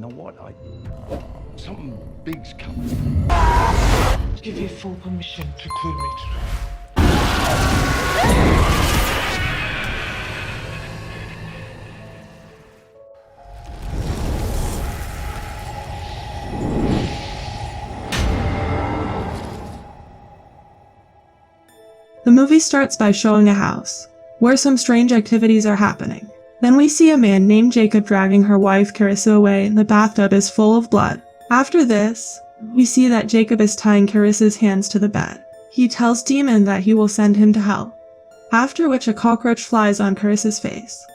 know what? Something big's coming. Give you full permission to clear me today. The movie starts by showing a house, where some strange activities are happening. Then we see a man named Jacob dragging her wife Carissa away and the bathtub is full of blood. After this, we see that Jacob is tying Carissa's hands to the bed. He tells Demon that he will send him to hell, after which a cockroach flies on Carissa's face,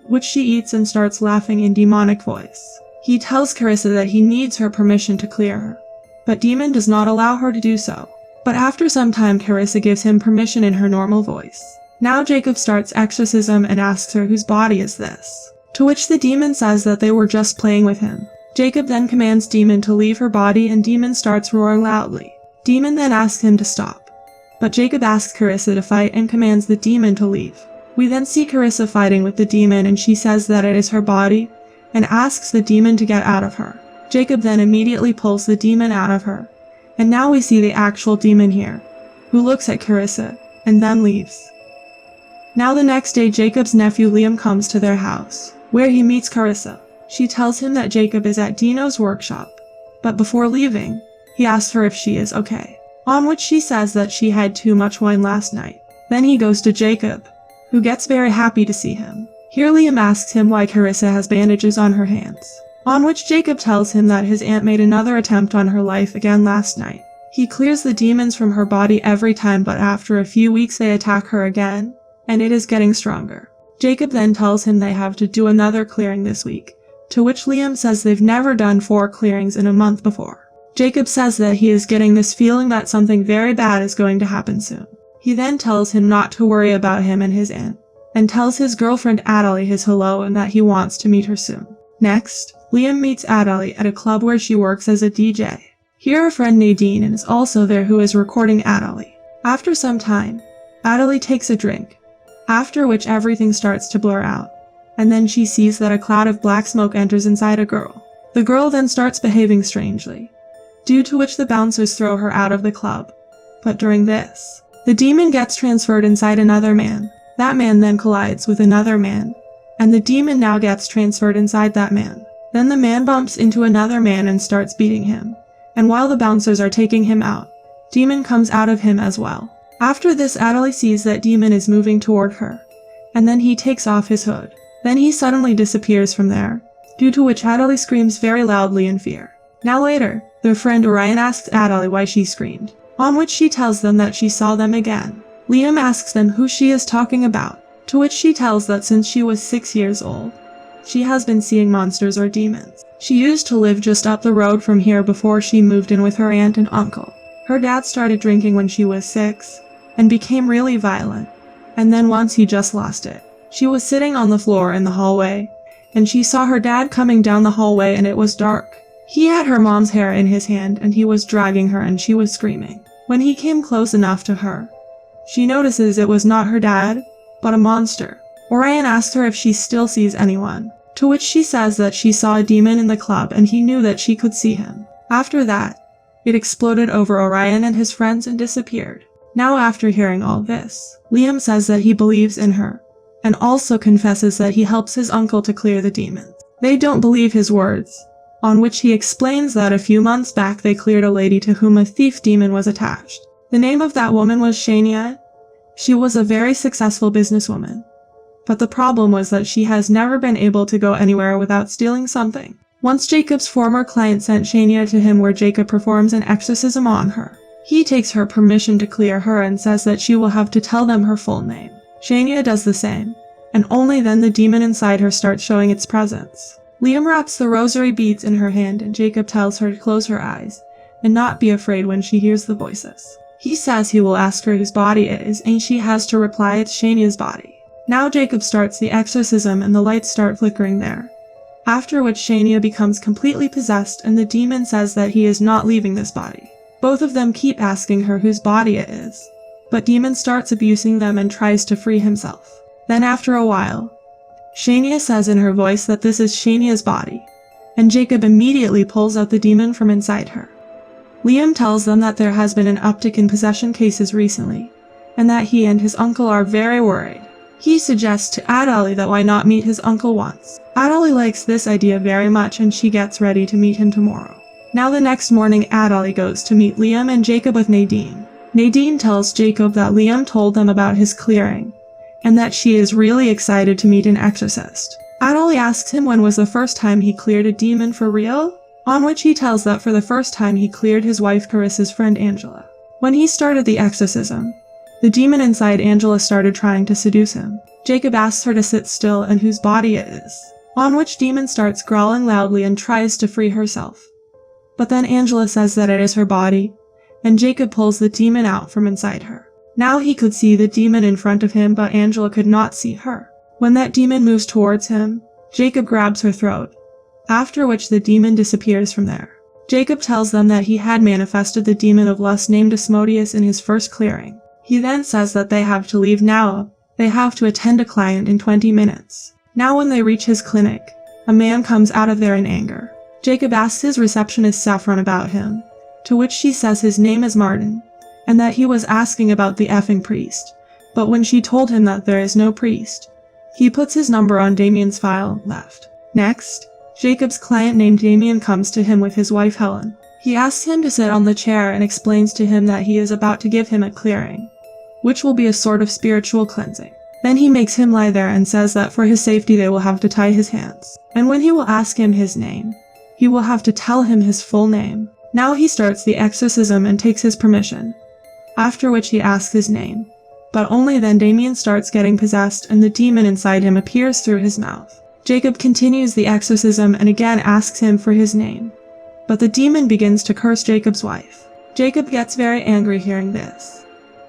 which she eats and starts laughing in demonic voice. He tells Carissa that he needs her permission to clear her, but Demon does not allow her to do so. But after some time, Carissa gives him permission in her normal voice. Now Jacob starts exorcism and asks her whose body is this, to which the demon says that they were just playing with him. Jacob then commands Demon to leave her body and Demon starts roaring loudly. Demon then asks him to stop, but Jacob asks Carissa to fight and commands the demon to leave. We then see Carissa fighting with the demon and she says that it is her body and asks the demon to get out of her. Jacob then immediately pulls the demon out of her. And now we see the actual demon here, who looks at Carissa, and then leaves. Now the next day, Jacob's nephew Liam comes to their house, where he meets Carissa. She tells him that Jacob is at Dino's workshop, but before leaving, he asks her if she is okay, on which she says that she had too much wine last night. Then he goes to Jacob, who gets very happy to see him. Here Liam asks him why Carissa has bandages on her hands, on which Jacob tells him that his aunt made another attempt on her life again last night. He clears the demons from her body every time, but after a few weeks they attack her again, and it is getting stronger. Jacob then tells him they have to do another clearing this week, to which Liam says they've never done 4 clearings in a month before. Jacob says that he is getting this feeling that something very bad is going to happen soon. He then tells him not to worry about him and his aunt, and tells his girlfriend Adelie his hello and that he wants to meet her soon. Next, Liam meets Adelie at a club where she works as a DJ. Here her friend Nadine is also there, who is recording Adelie. After some time, Adelie takes a drink, after which everything starts to blur out, and then she sees that a cloud of black smoke enters inside a girl. The girl then starts behaving strangely, due to which the bouncers throw her out of the club. But during this, the demon gets transferred inside another man. That man then collides with another man, and the demon now gets transferred inside that man. Then the man bumps into another man and starts beating him, and while the bouncers are taking him out, Demon comes out of him as well. After this, Adelie sees that Demon is moving toward her, and then he takes off his hood. Then he suddenly disappears from there, due to which Adelie screams very loudly in fear. Now later, their friend Orion asks Adelie why she screamed, on which she tells them that she saw them again. Liam asks them who she is talking about, to which she tells that since she was 6 years old, she has been seeing monsters or demons. She used to live just up the road from here before she moved in with her aunt and uncle. Her dad started drinking when she was 6, and became really violent, and then once he just lost it. She was sitting on the floor in the hallway, and she saw her dad coming down the hallway and it was dark. He had her mom's hair in his hand and he was dragging her and she was screaming. When he came close enough to her, she notices it was not her dad, but a monster. Orion asks her if she still sees anyone, to which she says that she saw a demon in the club and he knew that she could see him. After that, it exploded over Orion and his friends and disappeared. Now after hearing all this, Liam says that he believes in her, and also confesses that he helps his uncle to clear the demons. They don't believe his words, on which he explains that a few months back they cleared a lady to whom a thief demon was attached. The name of that woman was Shania. She was a very successful businesswoman, but the problem was that she has never been able to go anywhere without stealing something. Once Jacob's former client sent Shania to him where Jacob performs an exorcism on her. He takes her permission to clear her and says that she will have to tell them her full name. Shania does the same, and only then the demon inside her starts showing its presence. Liam wraps the rosary beads in her hand and Jacob tells her to close her eyes and not be afraid when she hears the voices. He says he will ask her whose body it is and she has to reply it's Shania's body. Now Jacob starts the exorcism and the lights start flickering there, after which Shania becomes completely possessed and the demon says that he is not leaving this body. Both of them keep asking her whose body it is, but Demon starts abusing them and tries to free himself. Then after a while, Shania says in her voice that this is Shania's body, and Jacob immediately pulls out the demon from inside her. Liam tells them that there has been an uptick in possession cases recently, and that he and his uncle are very worried. He suggests to Adali that why not meet his uncle once. Adali likes this idea very much and she gets ready to meet him tomorrow. Now the next morning Adali goes to meet Liam and Jacob with Nadine. Nadine tells Jacob that Liam told them about his clearing, and that she is really excited to meet an exorcist. Adali asks him when was the first time he cleared a demon for real, on which he tells that for the first time he cleared his wife Carissa's friend Angela. When he started the exorcism, the demon inside Angela started trying to seduce him. Jacob asks her to sit still and whose body it is, on which demon starts growling loudly and tries to free herself. But then Angela says that it is her body, and Jacob pulls the demon out from inside her. Now he could see the demon in front of him, but Angela could not see her. When that demon moves towards him, Jacob grabs her throat, after which the demon disappears from there. Jacob tells them that he had manifested the demon of lust named Asmodeus in his first clearing. He then says that they have to leave now. They have to attend a client in 20 minutes. Now when they reach his clinic, a man comes out of there in anger. Jacob asks his receptionist Saffron about him, to which she says his name is Martin, and that he was asking about the effing priest. But when she told him that there is no priest, he puts his number on Damien's file, left. Next, Jacob's client named Damien comes to him with his wife Helen. He asks him to sit on the chair and explains to him that he is about to give him a clearing, which will be a sort of spiritual cleansing. Then he makes him lie there and says that for his safety they will have to tie his hands. And when he will ask him his name, he will have to tell him his full name. Now he starts the exorcism and takes his permission, after which he asks his name. But only then Damien starts getting possessed and the demon inside him appears through his mouth. Jacob continues the exorcism and again asks him for his name. But the demon begins to curse Jacob's wife. Jacob gets very angry hearing this.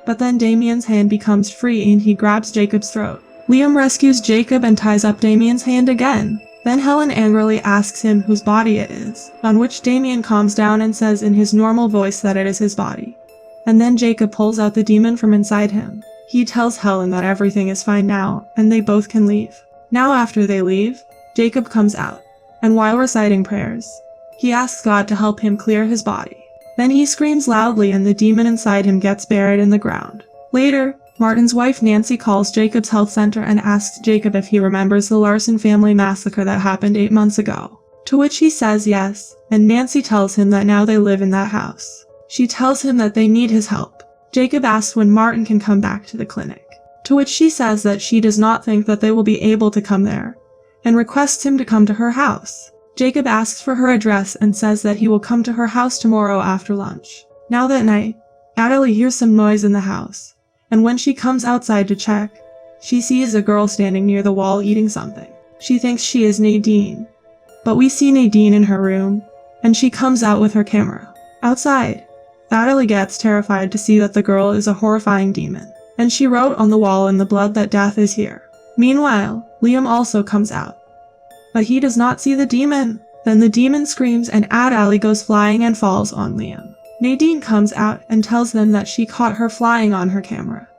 But then Damien's hand becomes free and he grabs Jacob's throat. Liam rescues Jacob and ties up Damien's hand again. Then Helen angrily asks him whose body it is, on which Damien calms down and says in his normal voice that it is his body. And then Jacob pulls out the demon from inside him. He tells Helen that everything is fine now, and they both can leave. Now after they leave, Jacob comes out, and while reciting prayers, he asks God to help him clear his body. Then he screams loudly and the demon inside him gets buried in the ground. Later, Martin's wife Nancy calls Jacob's health center and asks Jacob if he remembers the Larson family massacre that happened 8 months ago. To which he says yes, and Nancy tells him that now they live in that house. She tells him that they need his help. Jacob asks when Martin can come back to the clinic, to which she says that she does not think that they will be able to come there, and requests him to come to her house. Jacob asks for her address and says that he will come to her house tomorrow after lunch. Now that night, Adali hears some noise in the house, and when she comes outside to check, she sees a girl standing near the wall eating something. She thinks she is Nadine, but we see Nadine in her room, and she comes out with her camera. Outside, Adali gets terrified to see that the girl is a horrifying demon, and she wrote on the wall in the blood that death is here. Meanwhile, Liam also comes out, but he does not see the demon. Then the demon screams and Adali goes flying and falls on Liam. Nadine comes out and tells them that she caught her flying on her camera,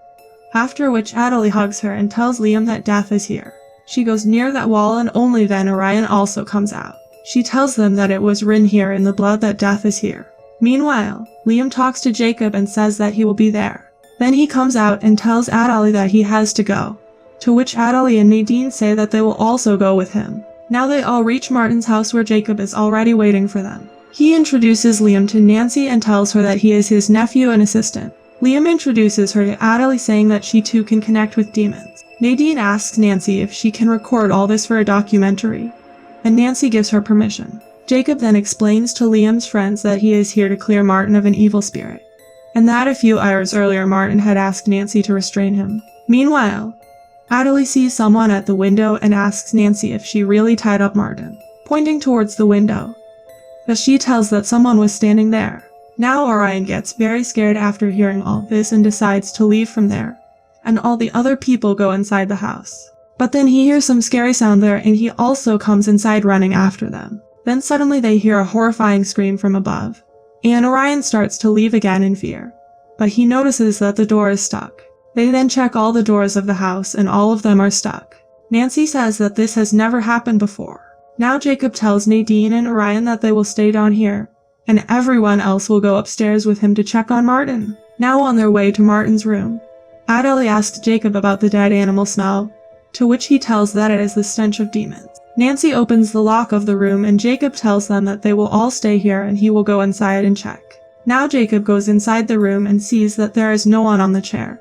after which Adali hugs her and tells Liam that death is here. She goes near that wall and only then Orion also comes out. She tells them that it was written here in the blood that death is here. Meanwhile, Liam talks to Jacob and says that he will be there. Then he comes out and tells Adali that he has to go, to which Adali and Nadine say that they will also go with him. Now they all reach Martin's house where Jacob is already waiting for them. He introduces Liam to Nancy and tells her that he is his nephew and assistant. Liam introduces her to Adali saying that she too can connect with demons. Nadine asks Nancy if she can record all this for a documentary, and Nancy gives her permission. Jacob then explains to Liam's friends that he is here to clear Martin of an evil spirit, and that a few hours earlier Martin had asked Nancy to restrain him. Meanwhile, Adali sees someone at the window and asks Nancy if she really tied up Martin, pointing towards the window, but she tells that someone was standing there. Now Orion gets very scared after hearing all this and decides to leave from there, and all the other people go inside the house. But then he hears some scary sound there and he also comes inside running after them. Then suddenly they hear a horrifying scream from above, and Orion starts to leave again in fear, but he notices that the door is stuck. They then check all the doors of the house and all of them are stuck. Nancy says that this has never happened before. Now Jacob tells Nadine and Orion that they will stay down here, and everyone else will go upstairs with him to check on Martin. Now on their way to Martin's room, Adele asks Jacob about the dead animal smell, to which he tells that it is the stench of demons. Nancy opens the lock of the room and Jacob tells them that they will all stay here and he will go inside and check. Now Jacob goes inside the room and sees that there is no one on the chair.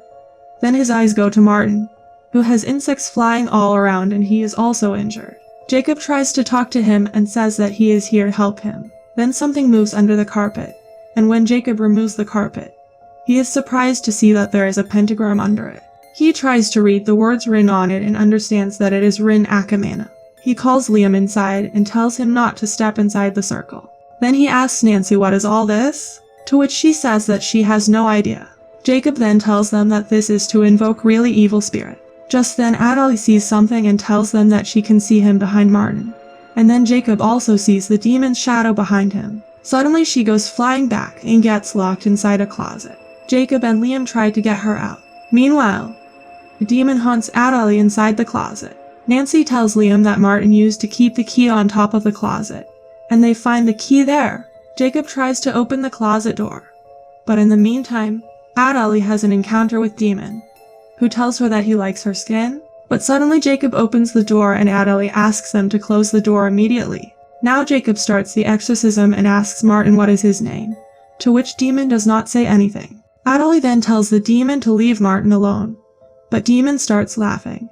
Then his eyes go to Martin, who has insects flying all around and he is also injured. Jacob tries to talk to him and says that he is here to help him. Then something moves under the carpet, and when Jacob removes the carpet, he is surprised to see that there is a pentagram under it. He tries to read the words written on it and understands that it is written 𝐂𝐃𝐒. He calls Liam inside and tells him not to step inside the circle. Then he asks Nancy what is all this, to which she says that she has no idea. Jacob then tells them that this is to invoke really evil spirit. Just then Adele sees something and tells them that she can see him behind Martin. And then Jacob also sees the demon's shadow behind him. Suddenly she goes flying back and gets locked inside a closet. Jacob and Liam try to get her out. Meanwhile, the demon haunts Adele inside the closet. Nancy tells Liam that Martin used to keep the key on top of the closet, and they find the key there. Jacob tries to open the closet door, but in the meantime, Adele has an encounter with Demon, who tells her that he likes her skin. But suddenly Jacob opens the door and Adele asks them to close the door immediately. Now Jacob starts the exorcism and asks Martin what is his name, to which Demon does not say anything. Adele then tells the demon to leave Martin alone, but Demon starts laughing,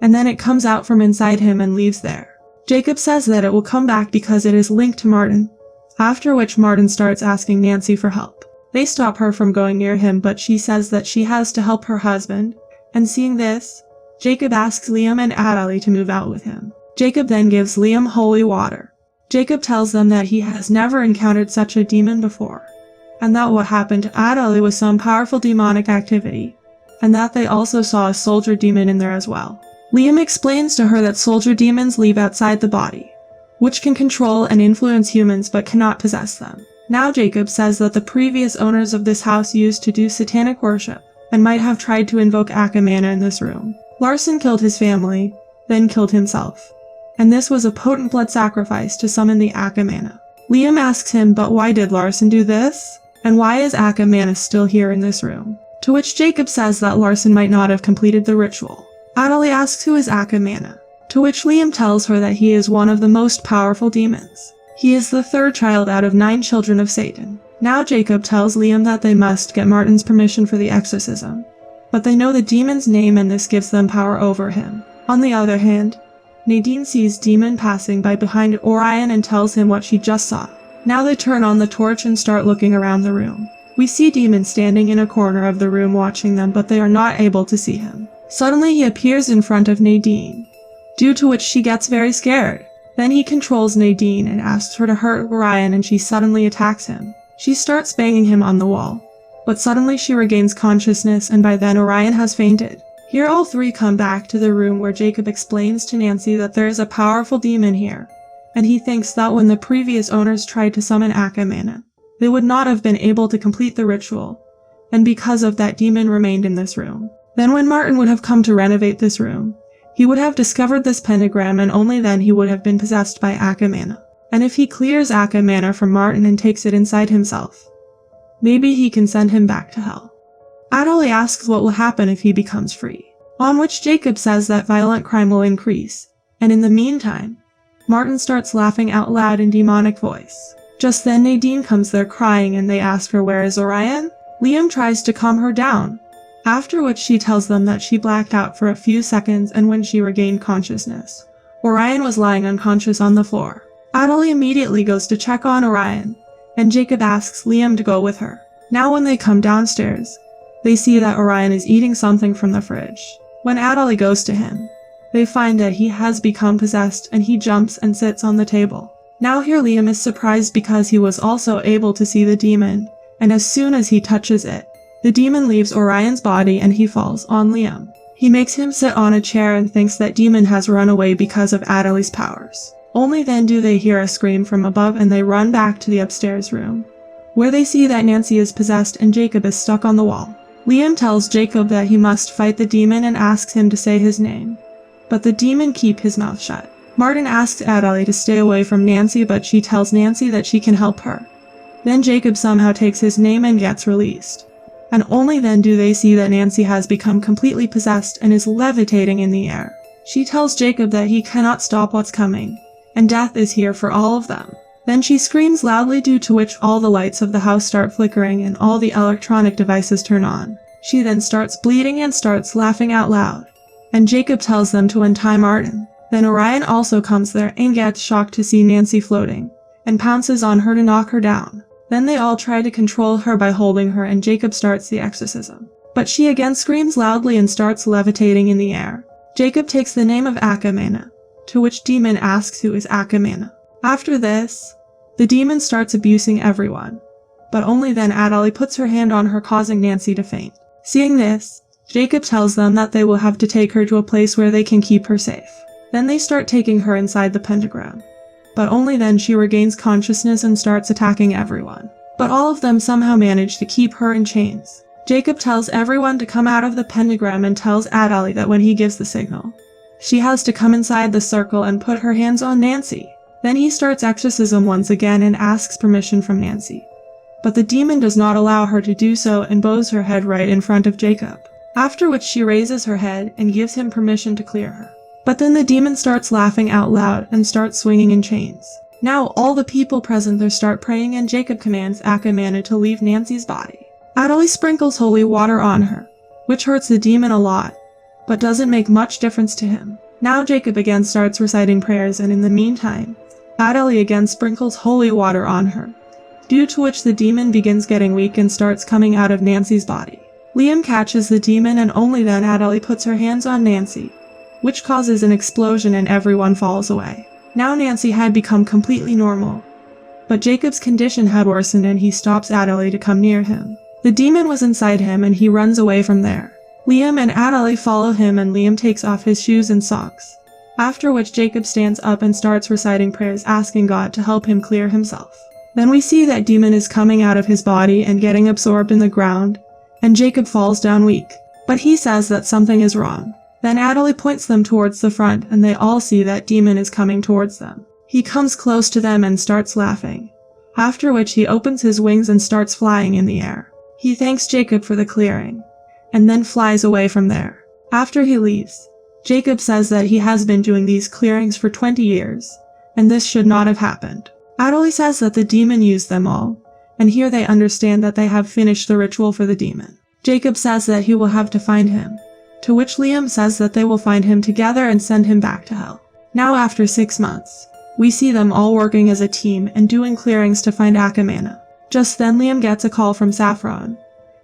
and then it comes out from inside him and leaves there. Jacob says that it will come back because it is linked to Martin, after which Martin starts asking Nancy for help. They stop her from going near him, but she says that she has to help her husband, and seeing this, Jacob asks Liam and Adele to move out with him. Jacob then gives Liam holy water. Jacob tells them that he has never encountered such a demon before, and that what happened to Adele was some powerful demonic activity, and that they also saw a soldier demon in there as well. Liam explains to her that soldier demons live outside the body, which can control and influence humans but cannot possess them. Now Jacob says that the previous owners of this house used to do satanic worship, and might have tried to invoke 𝐂𝐃𝐒 in this room. Larson killed his family, then killed himself, and this was a potent blood sacrifice to summon the 𝐂𝐃𝐒. Liam asks him, but why did Larson do this? And why is 𝐂𝐃𝐒 still here in this room? To which Jacob says that Larson might not have completed the ritual. Adele asks who is 𝐂𝐃𝐒, to which Liam tells her that he is one of the most powerful demons. He is the third child out of 9 children of Satan. Now Jacob tells Liam that they must get Martin's permission for the exorcism, but they know the demon's name and this gives them power over him. On the other hand, Nadine sees Demon passing by behind Orion and tells him what she just saw. Now they turn on the torch and start looking around the room. We see Demon standing in a corner of the room watching them, but they are not able to see him. Suddenly he appears in front of Nadine, due to which she gets very scared. Then he controls Nadine and asks her to hurt Orion and she suddenly attacks him. She starts banging him on the wall, but suddenly she regains consciousness and by then Orion has fainted. Here all three come back to the room where Jacob explains to Nancy that there is a powerful demon here, and he thinks that when the previous owners tried to summon 𝐂𝐃𝐒, they would not have been able to complete the ritual, and because of that demon remained in this room. Then when Martin would have come to renovate this room, he would have discovered this pentagram and only then he would have been possessed by 𝐂𝐃𝐒. And if he clears 𝐂𝐃𝐒 from Martin and takes it inside himself, maybe he can send him back to hell. Adele asks what will happen if he becomes free, on which Jacob says that violent crime will increase, and in the meantime, Martin starts laughing out loud in demonic voice. Just then Nadine comes there crying and they ask her where is Orion? Liam tries to calm her down, after which she tells them that she blacked out for a few seconds and when she regained consciousness, Orion was lying unconscious on the floor. Adele immediately goes to check on Orion, and Jacob asks Liam to go with her. Now when they come downstairs, they see that Orion is eating something from the fridge. When Adele goes to him, they find that he has become possessed and he jumps and sits on the table. Now here Liam is surprised because he was also able to see the demon, and as soon as he touches it, the demon leaves Orion's body and he falls on Liam. He makes him sit on a chair and thinks that demon has run away because of Adele's powers. Only then do they hear a scream from above and they run back to the upstairs room, where they see that Nancy is possessed and Jacob is stuck on the wall. Liam tells Jacob that he must fight the demon and asks him to say his name, but the demon keeps his mouth shut. Martin asks 𝐸LLE to stay away from Nancy, but she tells Nancy that she can help her. Then Jacob somehow takes his name and gets released. And only then do they see that Nancy has become completely possessed and is levitating in the air. She tells Jacob that he cannot stop what's coming, and death is here for all of them. Then she screams loudly, due to which all the lights of the house start flickering and all the electronic devices turn on. She then starts bleeding and starts laughing out loud. And Jacob tells them to untie Martin. Then Orion also comes there and gets shocked to see Nancy floating, and pounces on her to knock her down. Then they all try to control her by holding her, and Jacob starts the exorcism. But she again screams loudly and starts levitating in the air. Jacob takes the name of 𝐀𝐿, to which demon asks who is 𝐀𝐿. After this, the demon starts abusing everyone. But only then 𝐸LLE puts her hand on her, causing Nancy to faint. Seeing this, Jacob tells them that they will have to take her to a place where they can keep her safe. Then they start taking her inside the pentagram. But only then she regains consciousness and starts attacking everyone. But all of them somehow manage to keep her in chains. Jacob tells everyone to come out of the pentagram and tells 𝐸LLE that when he gives the signal, she has to come inside the circle and put her hands on Nancy. Then he starts exorcism once again and asks permission from Nancy. But the demon does not allow her to do so and bows her head right in front of Jacob. After which she raises her head and gives him permission to clear her. But then the demon starts laughing out loud and starts swinging in chains. Now all the people present there start praying, and Jacob commands 𝐀𝐿 to leave Nancy's body. 𝐸LLE sprinkles holy water on her, which hurts the demon a lot, but doesn't make much difference to him. Now Jacob again starts reciting prayers, and in the meantime, 𝐸LLE again sprinkles holy water on her, due to which the demon begins getting weak and starts coming out of Nancy's body. Liam catches the demon, and only then 𝐸LLE puts her hands on Nancy, which causes an explosion and everyone falls away. Now Nancy had become completely normal, but Jacob's condition had worsened, and he stops 𝐸LLE to come near him. The demon was inside him and he runs away from there. Liam and 𝐸LLE follow him, and Liam takes off his shoes and socks. After which Jacob stands up and starts reciting prayers, asking God to help him clear himself. Then we see that demon is coming out of his body and getting absorbed in the ground, and Jacob falls down weak. But he says that something is wrong. Then 𝐸LLE points them towards the front, and they all see that demon is coming towards them. He comes close to them and starts laughing. After which he opens his wings and starts flying in the air. He thanks Jacob for the clearing, and then flies away from there. After he leaves, Jacob says that he has been doing these clearings for 20 years, and this should not have happened. 𝐸LLE says that the demon used them all, and here they understand that they have finished the ritual for the demon. Jacob says that he will have to find him, to which Liam says that they will find him together and send him back to hell. Now after 6 months, we see them all working as a team and doing clearings to find 𝐀𝐿. Just then Liam gets a call from Saffron,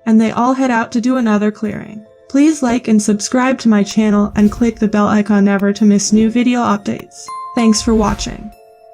and they all head out to do another clearing. Please like and subscribe to my channel and click the bell icon never to miss new video updates. Thanks for watching.